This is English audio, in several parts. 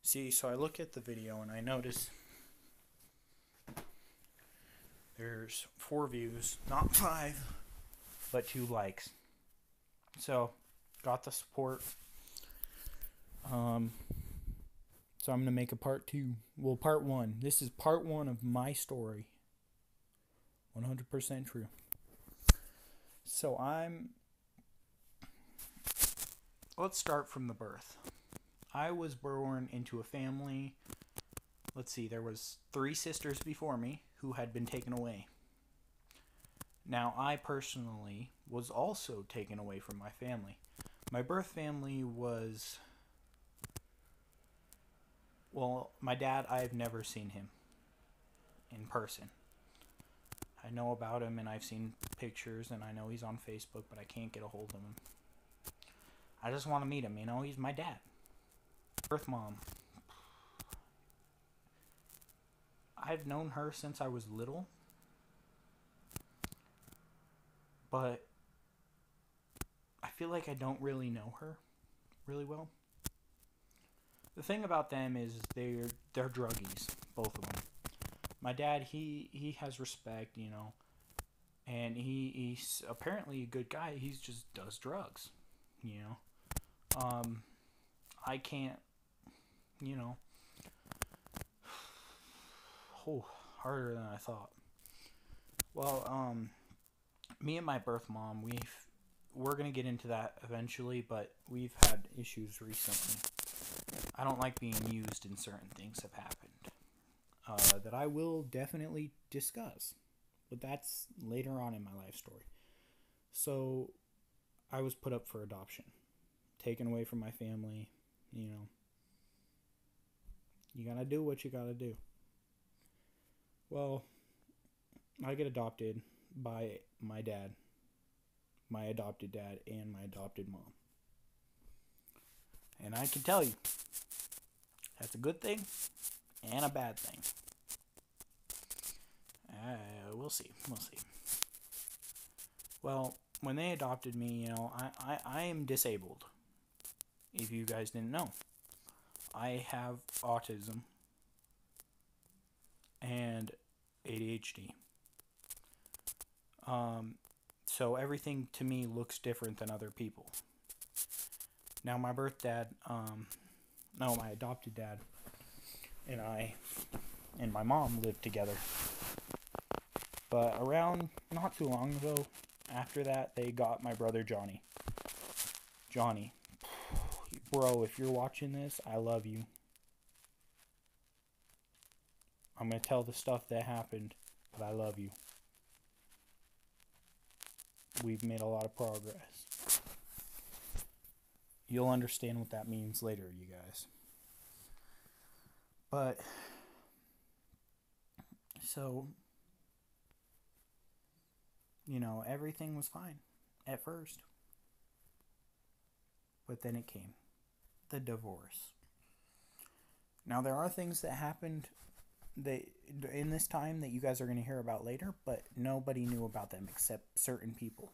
See, so I look at the video and I notice there's 4 views, not 5, but 2 likes. So, got the support. Um, so I'm gonna make a part 2. Well, part 1. This is part 1 of my story. 100% true. So let's start from the birth. I was born into a family. Let's see, there was 3 sisters before me who had been taken away. Now, I personally was also taken away from my family. My birth family was, well, my dad, I've never seen him in person. I know about him and I've seen pictures and I know he's on Facebook, but I can't get a hold of him. I just want to meet him, he's my dad. Birth mom. I've known her since I was little, but I feel like I don't really know her really well. The thing about them is they're druggies, both of them. My dad, he has respect, and he's apparently a good guy. He just does drugs, you know. I can't, you know. Oh, harder than I thought. Well, me and my birth mom, we're gonna get into that eventually, but we've had issues recently. I don't like being used in certain things have happened that I will definitely discuss, but that's later on in my life story. So, I was put up for adoption, taken away from my family. You know, you gotta do what you gotta do. Well, I get adopted by my dad, my adopted dad, and my adopted mom. And I can tell you, that's a good thing and a bad thing. We'll see. We'll see. Well, when they adopted me, I am disabled. If you guys didn't know, I have autism and ADHD. So everything to me looks different than other people. Now, my birth dad, no, my adopted dad, and I and my mom lived together. But around not too long ago, after that, they got my brother Johnny. Johnny, bro, if you're watching this, I love you. I'm going to tell the stuff that happened, but I love you. We've made a lot of progress. You'll understand what that means later, you guys. But, so, everything was fine at first. But then it came the divorce. Now, there are things that happened in this time that you guys are going to hear about later, but nobody knew about them except certain people.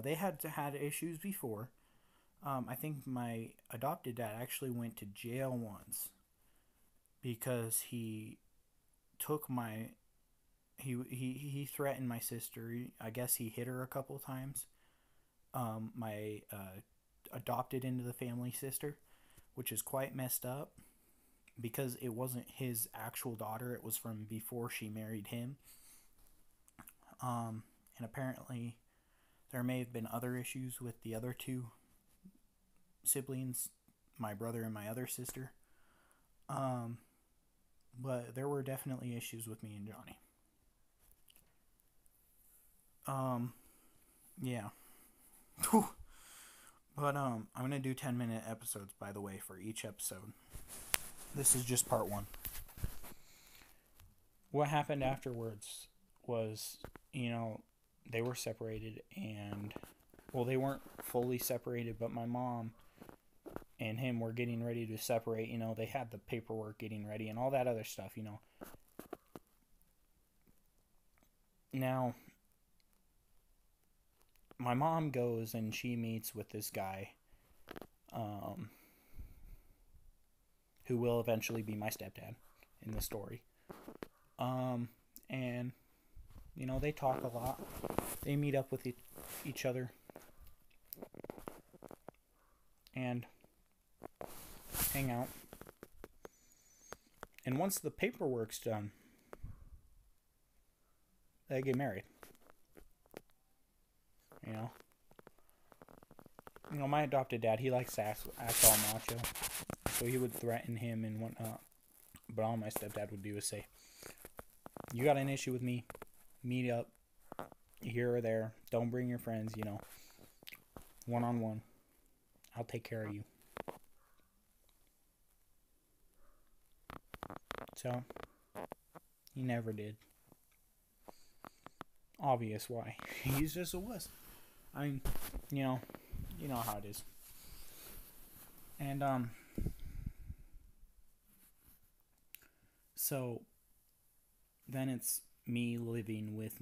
They had issues before. I think my adopted dad actually went to jail once because he took my he threatened my sister. I guess he hit her a couple times. My adopted into the family sister, which is quite messed up because it wasn't his actual daughter. It was from before she married him. And apparently there may have been other issues with the other 2 siblings, my brother and my other sister. But there were definitely issues with me and Johnny. Yeah. But I'm gonna do 10-minute episodes, by the way, for each episode. This is just part 1. What happened afterwards was, they were separated and, well, they weren't fully separated, but my mom and him were getting ready to separate. They had the paperwork getting ready and all that other stuff. Now, my mom goes and she meets with this guy um, who will eventually be my stepdad in the story. And, you know, they talk a lot. They meet up with each other. And hang out. And once the paperwork's done, they get married. You know, my adopted dad, he likes to act all macho, so he would threaten him and whatnot. But all my stepdad would do is say, "You got an issue with me? Meet up here or there. Don't bring your friends. You know, 1-on-1. I'll take care of you." So he never did. Obvious why. He's just a wuss. I mean, you know how it is. And so then it's me living with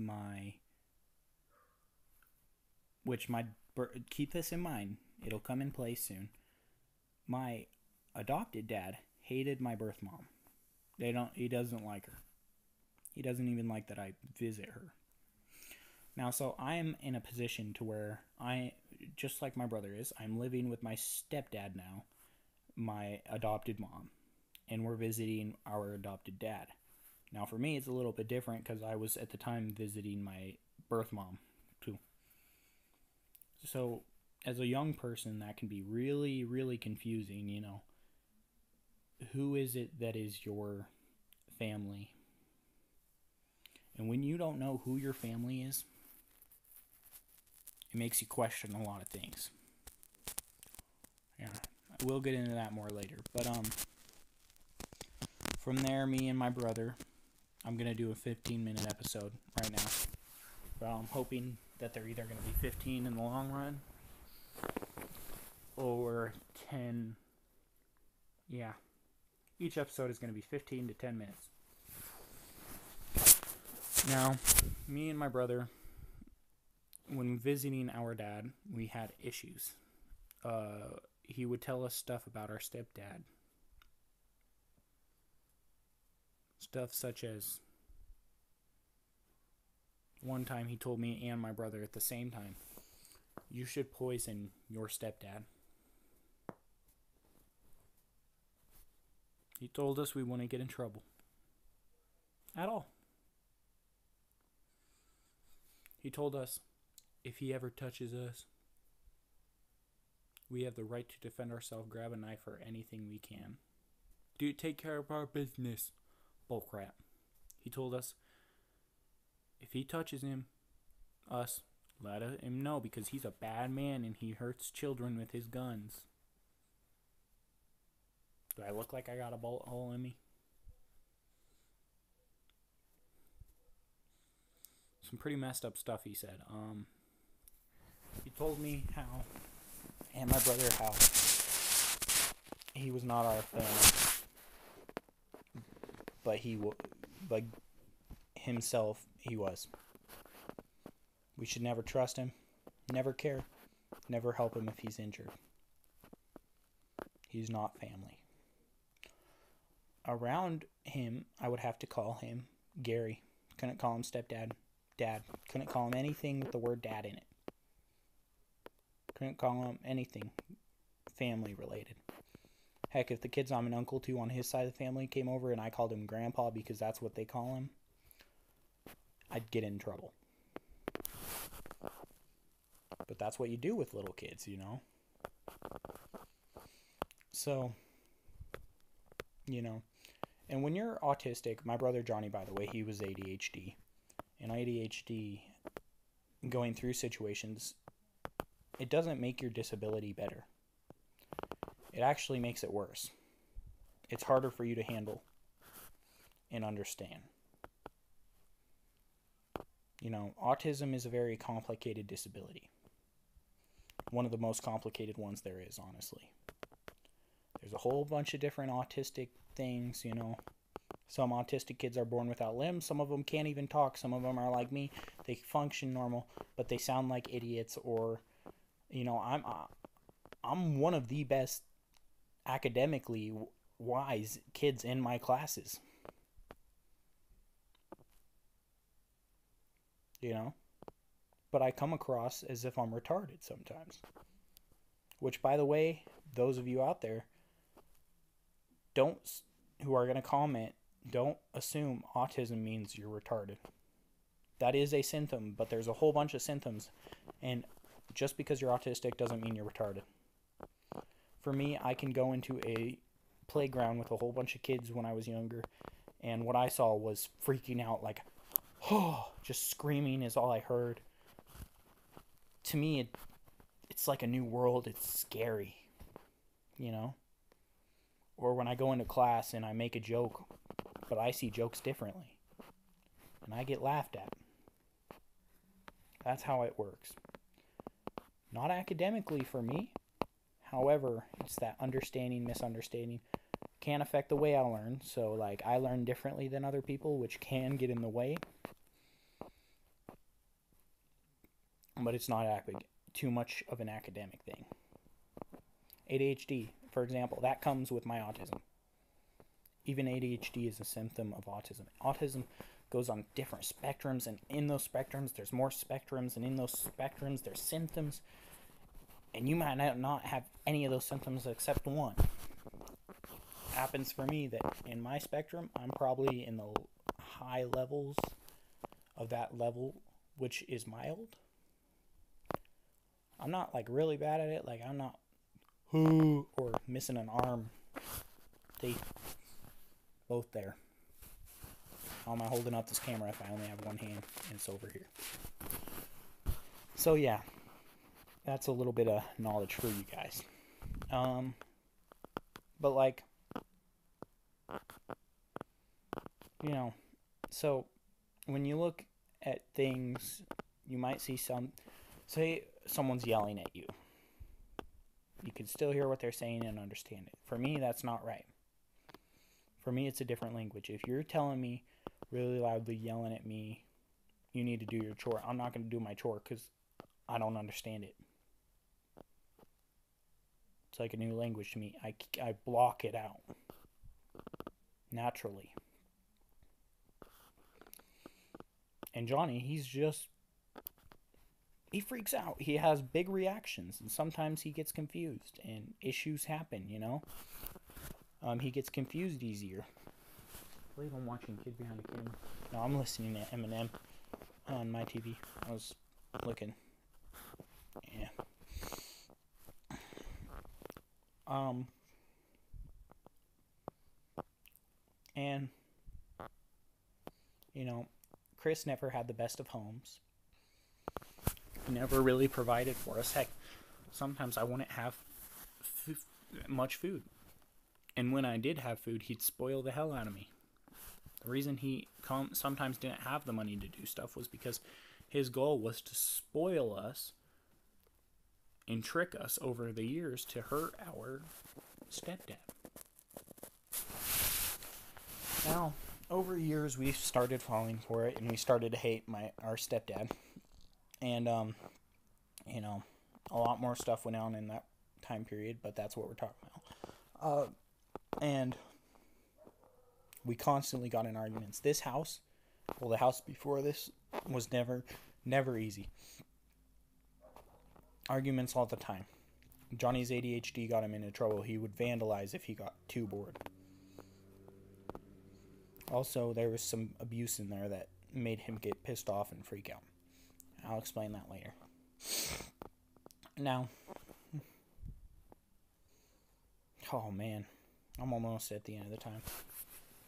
keep this in mind. It'll come in place soon. My adopted dad hated my birth mom. He doesn't like her. He doesn't even like that I visit her. Now, so I'm in a position to where just like my brother is, I'm living with my stepdad now, my adopted mom, and we're visiting our adopted dad. Now, for me, it's a little bit different because I was at the time visiting my birth mom, too. So, as a young person, that can be really, really confusing, you know. Who is it that is your family? And when you don't know who your family is, it makes you question a lot of things. Yeah, we'll get into that more later. But from there, me and my brother, I'm gonna do a 15-minute episode right now. But I'm hoping that they're either gonna be 15 in the long run or 10. Yeah, each episode is gonna be 15 to 10 minutes. Now, me and my brother, when visiting our dad, we had issues. He would tell us stuff about our stepdad. Stuff such as, one time he told me and my brother at the same time, "You should poison your stepdad." He told us we wouldn't get in trouble. At all. He told us, if he ever touches us, we have the right to defend ourselves, grab a knife, or anything we can. Dude, take care of our business. Bullcrap. He told us, if he touches us, let him know because he's a bad man and he hurts children with his guns. Do I look like I got a bullet hole in me? Some pretty messed up stuff he said. He told me how, and my brother how, he was not our family, but himself he was. We should never trust him, never care, never help him if he's injured. He's not family. Around him, I would have to call him Gary. Couldn't call him stepdad, dad. Couldn't call him anything with the word dad in it. Couldn't call him anything family related. Heck, if the kids I'm an uncle to on his side of the family came over and I called him grandpa because that's what they call him, I'd get in trouble. But that's what you do with little kids, you know? So, you know, and when you're autistic, my brother Johnny, by the way, he was ADHD. And ADHD, going through situations, it doesn't make your disability better. It actually makes it worse. It's harder for you to handle and understand. You know, autism is a very complicated disability. One of the most complicated ones there is, honestly. There's a whole bunch of different autistic things, you know. Some autistic kids are born without limbs. Some of them can't even talk. Some of them are like me. They function normal, but they sound like idiots. Or, you know, I'm one of the best academically wise kids in my classes. You know? But I come across as if I'm retarded sometimes. Which, by the way, those of you out there don't who are going to comment, don't assume autism means you're retarded. That is a symptom, but there's a whole bunch of symptoms, and just because you're autistic doesn't mean you're retarded. For me, I can go into a playground with a whole bunch of kids when I was younger, and what I saw was freaking out, like, oh, just screaming is all I heard. To me, it's like a new world. It's scary, you know? Or when I go into class and I make a joke, but I see jokes differently, and I get laughed at. That's how it works. Not academically for me. However, it's that understanding, misunderstanding can affect the way I learn. So, like, I learn differently than other people, which can get in the way. But it's not too much of an academic thing. ADHD, for example, that comes with my autism. Even ADHD is a symptom of autism. Autism goes on different spectrums, and in those spectrums, there's more spectrums, and in those spectrums, there's symptoms. And you might not have any of those symptoms except one. Happens for me that in my spectrum, I'm probably in the high levels of that level, which is mild. I'm not like really bad at it. Like, I'm not or missing an arm. They both there. How am I holding up this camera if I only have one hand and it's over here? So yeah, that's a little bit of knowledge for you guys. But like, you know, so when you look at things, you might see say someone's yelling at you. You can still hear what they're saying and understand it. For me, that's not right. For me, it's a different language. If you're telling me really loudly, yelling at me, you need to do your chore, I'm not going to do my chore because I don't understand it. It's like a new language to me. I block it out naturally. And Johnny, he freaks out. He has big reactions, and sometimes he gets confused, and issues happen, you know? He gets confused easier. I believe I'm watching Kid Behind the Camera. No, I'm listening to Eminem on my TV. I was looking. Yeah. And, you know, Chris never had the best of homes. He never really provided for us. Heck, sometimes I wouldn't have much food. And when I did have food, he'd spoil the hell out of me. The reason he sometimes didn't have the money to do stuff was because his goal was to spoil us and trick us over the years to hurt our stepdad. Now, over years, we started falling for it, and we started to hate our stepdad. And, you know, a lot more stuff went on in that time period, but that's what we're talking about. And we constantly got in arguments. This house, well, the house before this was never easy. Arguments all the time. Johnny's ADHD got him into trouble. He would vandalize if he got too bored. Also, there was some abuse in there that made him get pissed off and freak out. I'll explain that later. Now, oh man, I'm almost at the end of the time.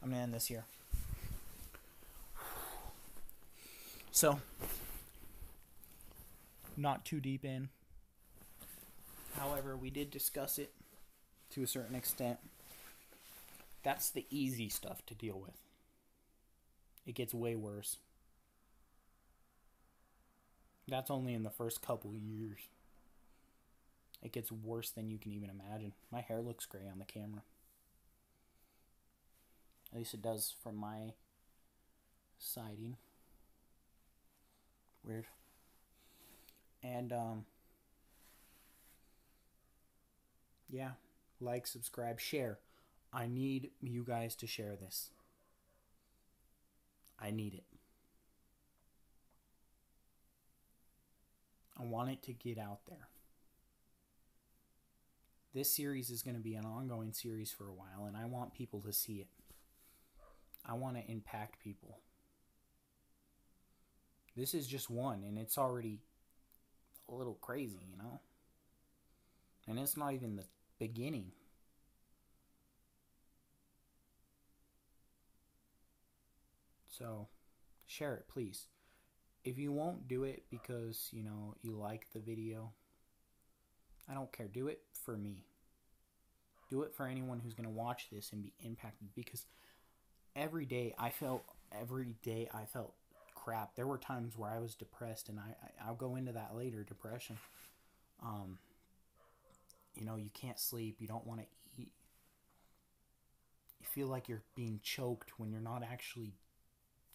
I'm gonna end this here. So, not too deep in. However, we did discuss it to a certain extent. That's the easy stuff to deal with. It gets way worse. That's only in the first couple years. It gets worse than you can even imagine. My hair looks gray on the camera. At least it does from my siding. Weird. And, Yeah. Like, subscribe, share. I need you guys to share this. I need it. I want it to get out there. This series is going to be an ongoing series for a while, and I want people to see it. I want to impact people. This is just one, and it's already a little crazy, you know? And it's not even the beginning. So, share it, please. If you won't do it because, you know, you like the video, I don't care. Do it for me. Do it for anyone who's going to watch this and be impacted, because every day I felt crap. There were times where I was depressed, and I'll go into that later, depression. You know, you can't sleep, you don't want to eat. You feel like you're being choked when you're not actually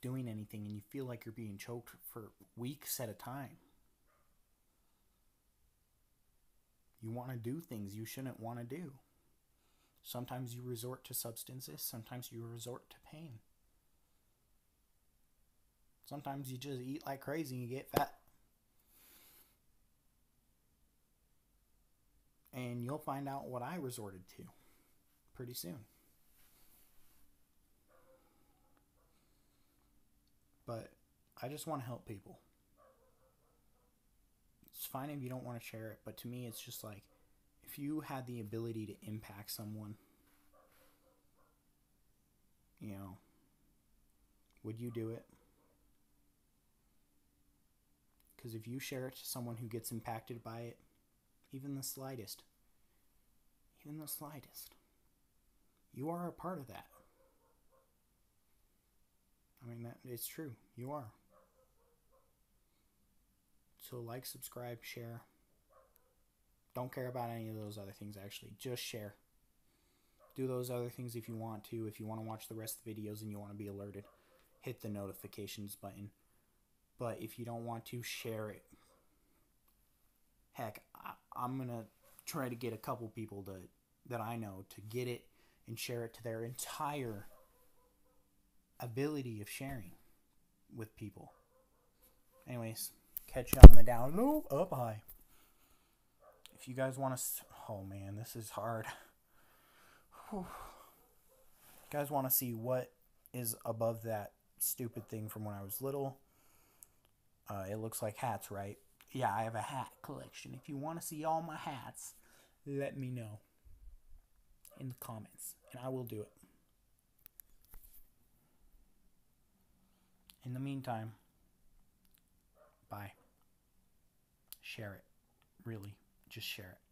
doing anything, and you feel like you're being choked for weeks at a time. You want to do things you shouldn't want to do. Sometimes you resort to substances, sometimes you resort to pain. Sometimes you just eat like crazy and you get fat. And you'll find out what I resorted to pretty soon. But I just want to help people. It's fine if you don't want to share it, but to me it's just like, if you had the ability to impact someone, you know, would you do it? Because if you share it to someone who gets impacted by it, even the slightest, you are a part of that. I mean, it's true. You are. So like, subscribe, share. Don't care about any of those other things, actually. Just share. Do those other things if you want to. If you want to watch the rest of the videos and you want to be alerted, hit the notifications button. But if you don't want to, share it. Heck, I'm going to try to get a couple people that I know to get it and share it to their entire ability of sharing with people. Anyways, catch you on the down low, up high. If you guys want to... Oh man, this is hard. Whew. If you guys want to see what is above that stupid thing from when I was little, it looks like hats, right? Yeah, I have a hat collection. If you want to see all my hats, let me know in the comments, and I will do it. In the meantime, bye. Share it. Really, just share it.